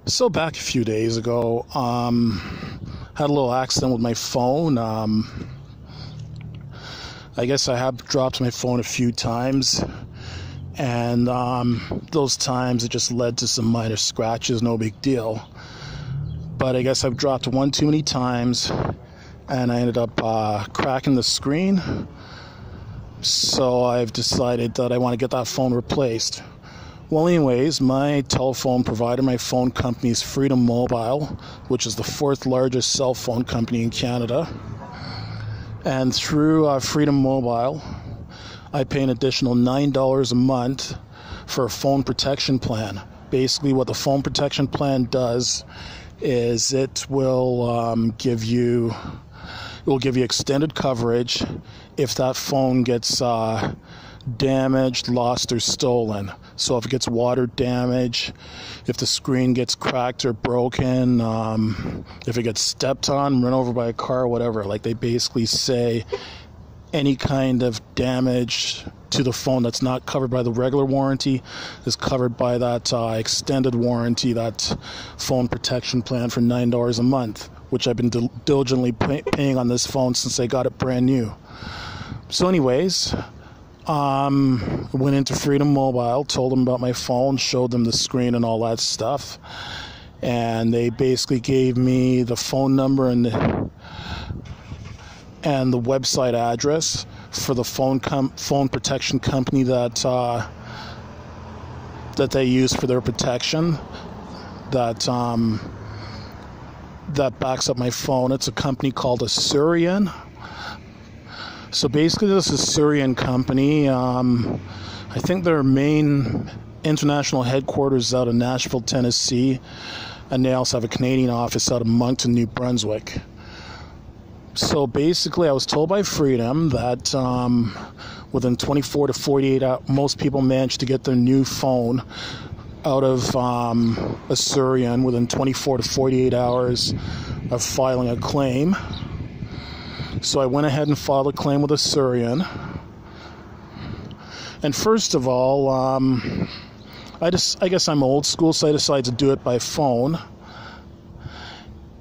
So back a few days ago, had a little accident with my phone. I guess I have dropped my phone a few times, and those times it just led to some minor scratches, no big deal. But I guess I've dropped one too many times, and I ended up cracking the screen. So I've decided that I want to get that phone replaced. Well, anyways, my telephone provider, my phone company is Freedom Mobile, which is the fourth largest cell phone company in Canada. And through Freedom Mobile, I pay an additional $9 a month for a phone protection plan. Basically, what the phone protection plan does is it will give you extended coverage if that phone gets damaged, lost, or stolen. So if it gets water damage, if the screen gets cracked or broken, if it gets stepped on, run over by a car, whatever, like they basically say any kind of damage to the phone that's not covered by the regular warranty is covered by that extended warranty, that phone protection plan for $9 a month, which I've been diligently paying on this phone since I got it brand new. So anyways, went into Freedom Mobile, told them about my phone, showed them the screen and all that stuff, and they basically gave me the phone number and the website address for the phone protection company that they use for their protection, that backs up my phone. It's a company called Asurion. So basically, this Asurion company, I think their main international headquarters is out of Nashville, Tennessee, and they also have a Canadian office out of Moncton, New Brunswick. So basically, I was told by Freedom that within 24 to 48 hours, most people manage to get their new phone out of Asurion within 24 to 48 hours of filing a claim. So I went ahead and filed a claim with Asurion. And first of all, I guess I'm old school, so I decided to do it by phone.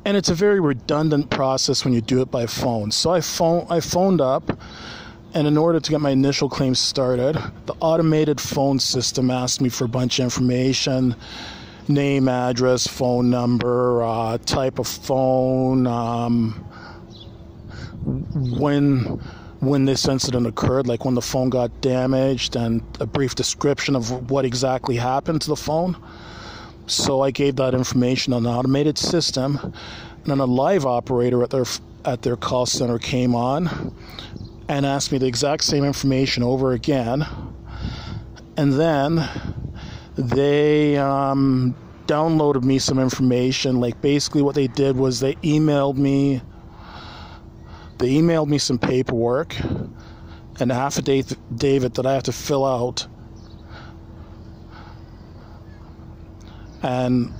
And it's a very redundant process when you do it by phone. So I phoned up, and in order to get my initial claim started, the automated phone system asked me for a bunch of information: name, address, phone number, type of phone, when this incident occurred, like when the phone got damaged, and a brief description of what exactly happened to the phone. So I gave that information on an automated system, and then a live operator at their call center came on and asked me the exact same information over again. And then they downloaded me some information. Like basically what they did was they emailed me some paperwork, an affidavit that I have to fill out, and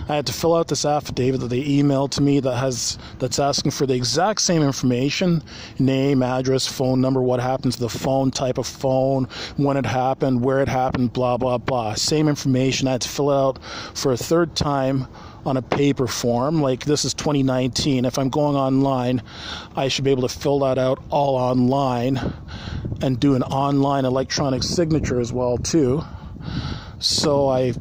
I had to fill out this affidavit that they emailed to me that's asking for the exact same information: name, address, phone number, what happened to the phone, type of phone, when it happened, where it happened, blah, blah, blah. Same information I had to fill out for a third time on a paper form. Like, this is 2019. If I'm going online, I should be able to fill that out all online and do an online electronic signature as well too. So I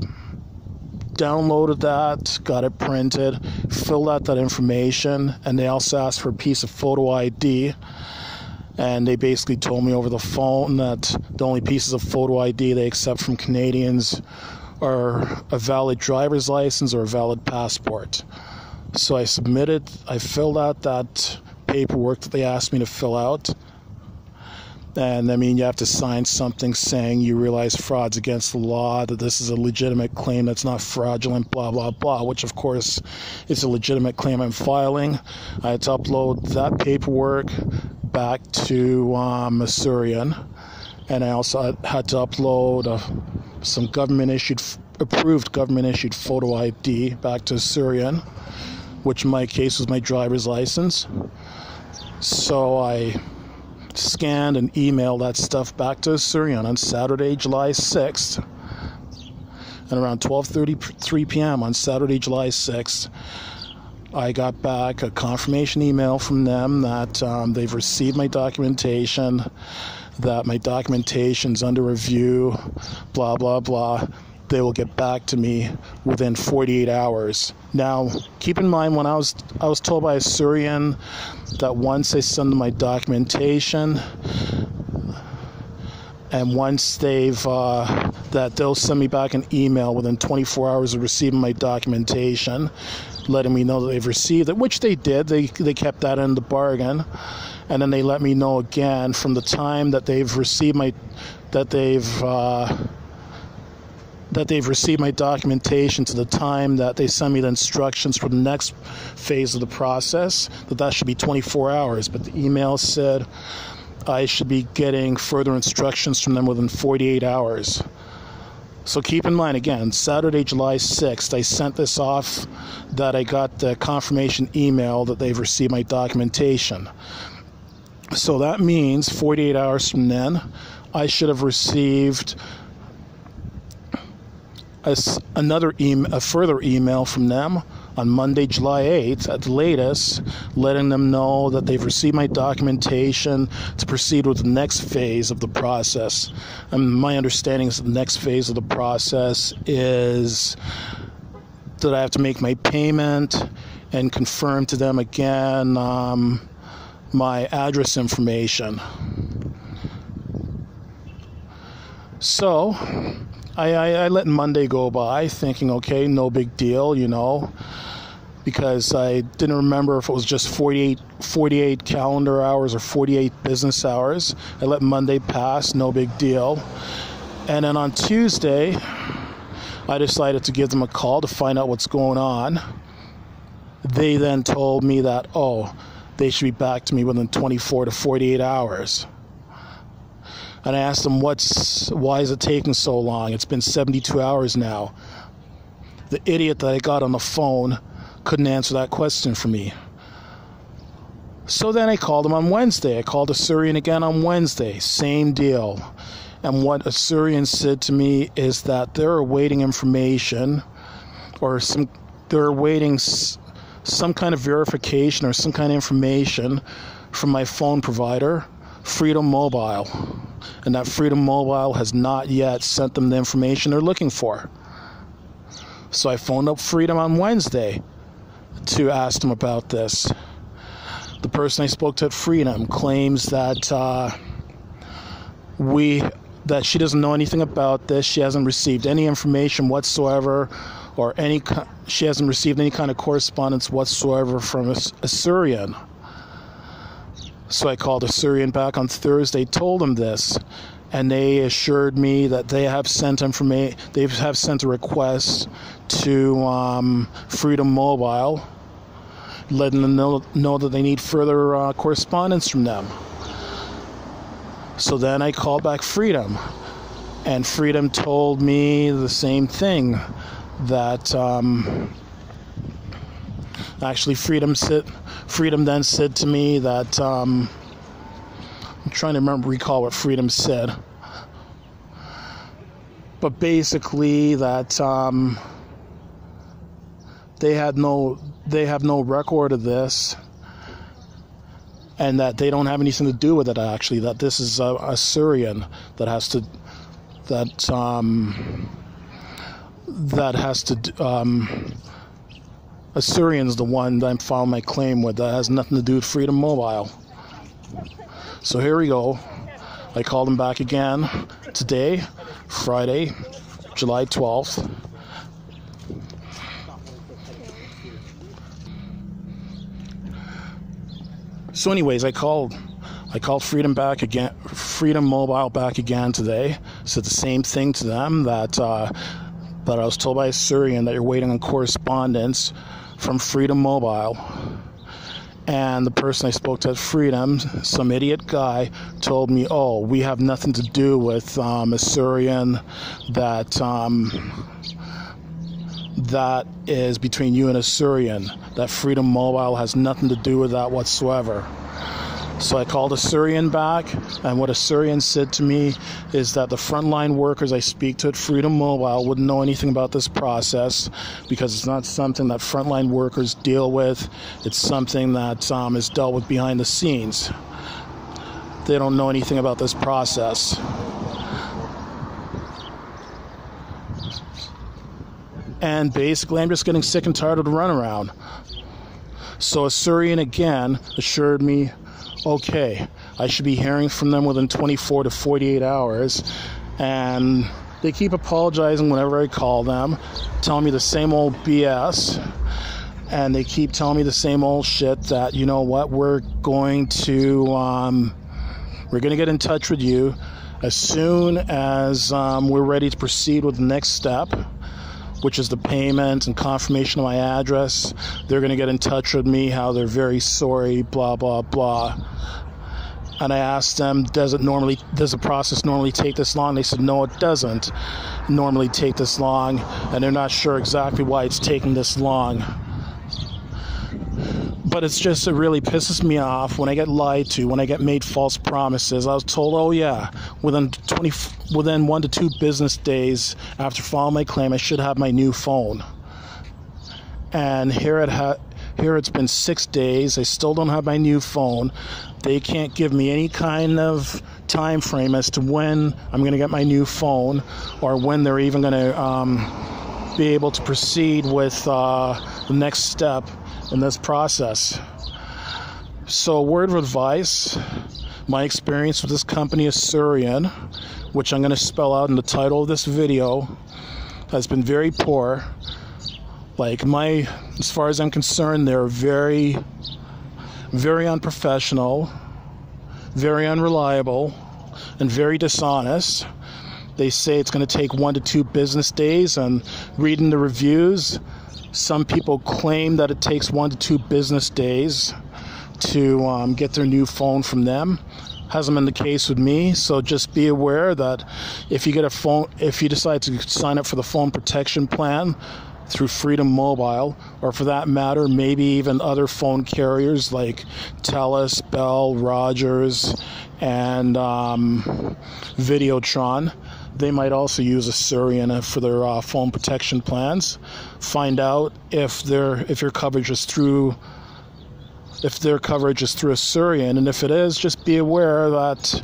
downloaded that, got it printed, filled out that information, and they also asked for a piece of photo ID. And they basically told me over the phone that the only pieces of photo ID they accept from Canadians are a valid driver's license or a valid passport. So I filled out that paperwork that they asked me to fill out. And I mean, you have to sign something saying you realize fraud's against the law, that this is a legitimate claim that's not fraudulent, blah, blah, blah, which of course is a legitimate claim I'm filing. I had to upload that paperwork back to Asurion, and I also had to upload some approved government-issued photo ID back to Asurion, which in my case was my driver's license. So I scanned and emailed that stuff back to Asurion on Saturday, July 6th. And around 12:33 p.m. on Saturday, July 6th, I got back a confirmation email from them that they've received my documentation, that my documentation's under review, blah, blah, blah. They will get back to me within 48 hours. Now, keep in mind, when I was told by Asurion that once they send them my documentation, and once that they'll send me back an email within 24 hours of receiving my documentation, letting me know that they've received it, which they did. They kept that in the bargain, and then they let me know again from the time that they've received my documentation to the time that they send me the instructions for the next phase of the process, that should be 24 hours. But the email said I should be getting further instructions from them within 48 hours. So keep in mind, again, Saturday, July 6th, I sent this off, that I got the confirmation email that they've received my documentation. So that means 48 hours from then, I should have received a further email from them on Monday, July 8th, at the latest, letting them know that they've received my documentation to proceed with the next phase of the process. And my understanding is that the next phase of the process is that I have to make my payment and confirm to them again my address information. So I let Monday go by, thinking, okay, no big deal, because I didn't remember if it was just 48 calendar hours or 48 business hours. I let Monday pass, no big deal. And then on Tuesday, I decided to give them a call to find out what's going on. They then told me that, they should be back to me within 24 to 48 hours. And I asked them, why is it taking so long? It's been 72 hours now. The idiot that I got on the phone couldn't answer that question for me. So then I called him on Wednesday. I called Asurion again on Wednesday. Same deal. And what Asurion said to me is that they're awaiting information, or they're awaiting some kind of verification or some kind of information from my phone provider, Freedom Mobile. And that Freedom Mobile has not yet sent them the information they're looking for. So I phoned up Freedom on Wednesday to ask them about this. The person I spoke to at Freedom claims that she doesn't know anything about this. She hasn't received any information whatsoever, or she hasn't received any kind of correspondence whatsoever from Asurion. So I called Asurion back on Thursday, told them this, and they assured me that they have sent information. They have sent a request to Freedom Mobile, letting them know that they need further correspondence from them. So then I called back Freedom, and Freedom told me the same thing, that actually Freedom then said to me that I'm trying to recall what Freedom said, but basically that they have no record of this, and that they don't have anything to do with it. Actually, that this is Asurion that has to Asurion's the one that I'm filing my claim with. That has nothing to do with Freedom Mobile. So here we go. I called him back again today, Friday, July 12th. So anyways, I called Freedom Mobile back again today. Said the same thing to them, that I was told by Asurion that you're waiting on correspondence from Freedom Mobile. And the person I spoke to at Freedom, some idiot guy, told me, we have nothing to do with Asurion, that is between you and Asurion, that Freedom Mobile has nothing to do with that whatsoever. So I called Asurion back, and what Asurion said to me is that the frontline workers I speak to at Freedom Mobile wouldn't know anything about this process because it's not something that frontline workers deal with. It's something that is dealt with behind the scenes. They don't know anything about this process. And basically, I'm just getting sick and tired of the runaround. So Asurion again assured me, okay, I should be hearing from them within 24 to 48 hours. And they keep apologizing whenever I call them, telling me the same old BS. And they keep telling me the same old shit that, you know what, we're going to get in touch with you as soon as we're ready to proceed with the next step, which is the payment and confirmation of my address. They're going to get in touch with me, how they're very sorry, blah, blah, blah. And I asked them, does the process normally take this long? They said, no, it doesn't normally take this long, and they're not sure exactly why it's taking this long. But it's just, it really pisses me off when I get lied to, when I get made false promises. I was told, oh yeah, within 1 to 2 business days after filing my claim, I should have my new phone. And here it's been 6 days. I still don't have my new phone. They can't give me any kind of time frame as to when I'm going to get my new phone, or when they're even going to be able to proceed with the next step in this process. So, word of advice, my experience with this company Asurion, which I'm going to spell out in the title of this video, has been very poor. As far as I'm concerned, they're very, very unprofessional, very unreliable, and very dishonest. They say it's going to take 1 to 2 business days, and reading the reviews, some people claim that it takes 1 to 2 business days to get their new phone from them. Hasn't been the case with me, so just be aware that if you decide to sign up for the phone protection plan through Freedom Mobile, or for that matter, maybe even other phone carriers like TELUS, Bell, Rogers, and Videotron, they might also use Asurion for their phone protection plans. Find out if their coverage is through Asurion, and if it is, just be aware that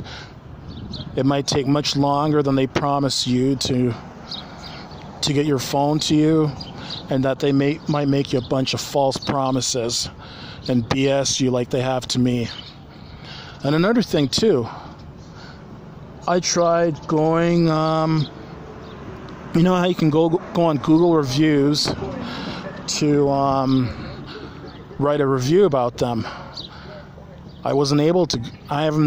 it might take much longer than they promise you to get your phone to you, and that they might make you a bunch of false promises and BS you like they have to me. And another thing too, I tried going, you know how you can go on Google reviews to write a review about them. I haven't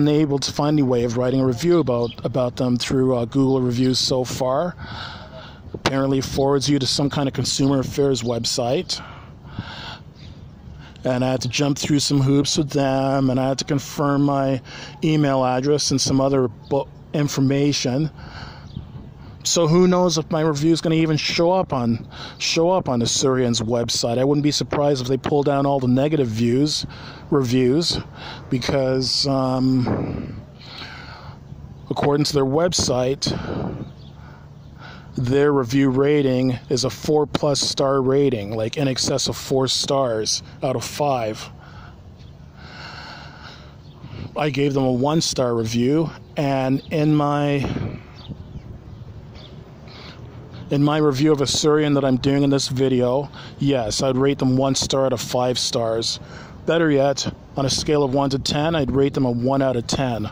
been able to find any way of writing a review about them through Google reviews so far. Apparently it forwards you to some kind of consumer affairs website. And I had to jump through some hoops with them, and I had to confirm my email address and some other information. So who knows if my review is going to even show up on Asurion's website. I wouldn't be surprised if they pull down all the negative reviews, because according to their website, their review rating is a 4+ star rating, like in excess of 4 stars out of 5. I gave them a 1-star review, and in my review of Asurion that I'm doing in this video, yes, I'd rate them 1 star out of 5 stars. Better yet, on a scale of 1 to 10, I'd rate them a 1 out of 10.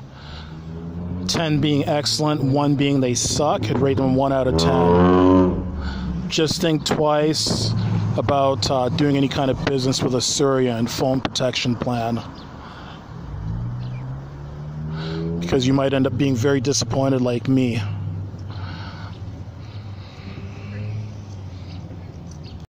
10 being excellent, 1 being they suck, I'd rate them a 1 out of 10. Just think twice about doing any kind of business with Asurion phone protection plan, because you might end up being very disappointed like me.